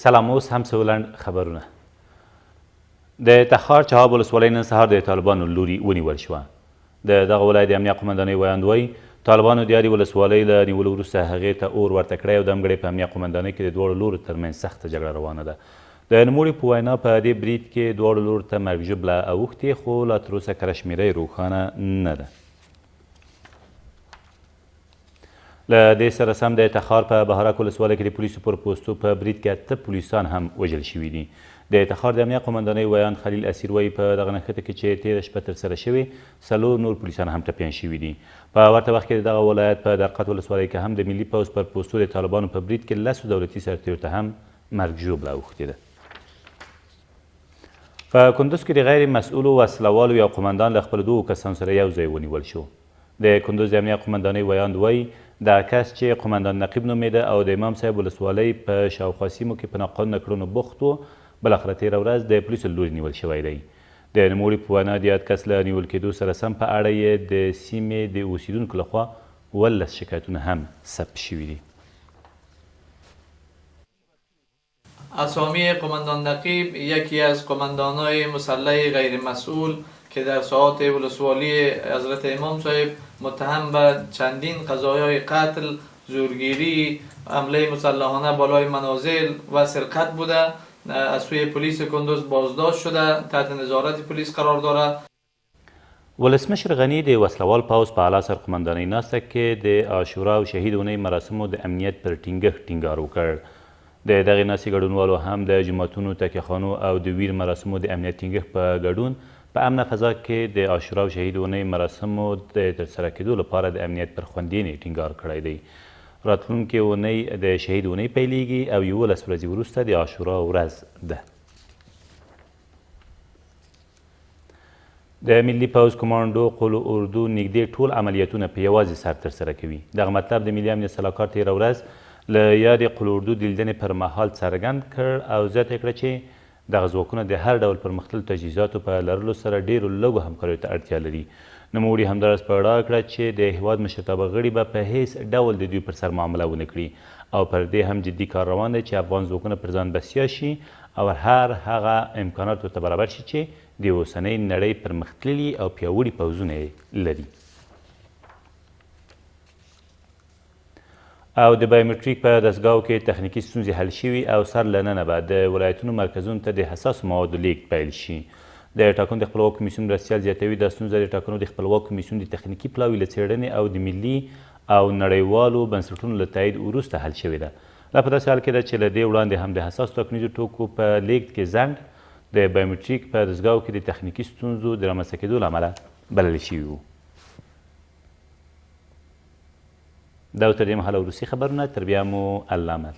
سلام، اوس هم څه لنډ خبرونه. د تخار چهاب ولسوالۍ نن سهار د طالبانو لوري ونیول شوه. د دغه ولایت د امنیه قومندانۍ ویاند وایي طالبانو د یادې ولسوالۍ له نیولو وروسته هغې ته اور ورته کړی او د همګړۍ په امنیه قومندانۍ کې د دواړو لورو ترمنځ سخته جګړه روانه ده. د نوموړي په وینا په دې برید کې دواړو لورو ته مرګ ژوبله اوښتې، خو لا تراوسه کره شمېره یې روښانه نه ده. له دې سره سم د تخار په بهارک ولسوالۍ کې د پولیسو پر پوستو په برید کې 8 پولیسان هم وژل شوي دي. د تخار د امنیه قومندانۍ ویاند خلیل اسیر وایي په دغه نښته کې چې تېره شپه ترسره شوې 4 نور پولیسان هم ټپیان شوي دي. په ورته وخت کې د دغه ولایت په درقد ولسوالۍ کې هم د ملي پوځ پر پوستو د طالبانو په برید کې 10 دولتي سرتیرو ته هم مرګ ژوبله اوښتې ده. په کندوز کې د غیر مسؤلو وسلوالو یو قومندان له خپلو 2 کسانو سره یو ځای ونیول شو. د کندوز د امنیه قومندانۍ ویاند وایي دا کس چې قومندان نقیب نومېده او د امام صاحب ولسوالۍ په شاوخوا سیمو کې په ناقانونه کړنو بوخت و، بالاخره تېره ورځ د پولیسو له لوري نیول شوی دی. د نوموړي په وینا د یاد کس له نیول کېدو سره سم په اړه یې د سیمې د اوسیدونکو لخوا 18 شکایتونه هم ثبت شوي دي. اسامی قماندان نقیب یکی از قماندانهای مسلح غیر مسئول که در ساحات ولسوالی حضرت امام صاحب متهم به چندین قضایای قتل، زورگیری، حمله مسلحانه بالای منازل و سرقت بوده، از سوی پلیس کندوز بازداشت شده، تحت نظارت پلیس قرار داره. ولسمشر غنی د وسلوال پوځ په اعلی سرقمندانۍ ناسته کې د عاشورا او شهید اونۍ مراسمو د امنیت پر ټینګښت ټینګار وکړ. د دغې ناستې ګډونوالو هم د جوماتونو، تکیهخانو او د ویر مراسمو د امنیت ټینګښت په ګډون په امنه فضا کې د عاشورا او شهید اونۍ مراسمو د ترسره کېدو لپاره د امنیت پر خوندیینې ټینګار کړی دی. راتلونکې اونۍ د شهید اونۍ پیلیږي او 11 ورځې وروسته د عاشورا ورځ ده. د ملي پوځ کمانډو قلو اردو نږدې ټول عملیاتونه په یوازې سر ترسره کوي. دغه مطلب د ملي امنیت سلاکار تېره ورځ له یادې قلو اردو د لیدنې پر مهال څرګند کړ او زیاته کړه چې دغه ځواکونه د هر ډول پرمختللو تجهیزاتو په لرلو سره ډېرو لږو همکاریو ته اړتیا لري. نوموړي همداراز په ډاګه کړه چې د هېواد مشرتابه غړي به په هیڅ ډول د دوی پر سر معامله ونه کړي او پر دې هم جدي کار روان دی چې افغان ځواکونه پر ځان بسیا شي او هر هغه امکانات ورته برابر شي چې د اوسنۍ نړۍ پرمختللي او پیاوړي پوځونه لري. او د بایومټریک په دستګاو کې تخنیکي ستونزې حل شوي او سر له ننه به د ولایتونو مرکزونو ته د حساسو موادو لیږد پیل شي. د ټاکنو د خپلواک کمیسیون مرستیال زیاتوي دا ستونزه د ټاکنو د خپلواک کمیسیون د تخنیکي پلاوي له څېړنې او د ملي او نړیوالو بنسټونو له تایید وروسته حل شوې ده. دا په داسې حال کې ده چې له دې وړاندې هم د حساسو ټاکنیزو توکو په لیږد کې ځنډ د بایومټریک په دستګاو کې د تخنیکي ستونزو د رامنځته کېدو له امله بللی شوي وو. دا تر دې مهاله وروستي خبرونه، تر بیا مو الله مل.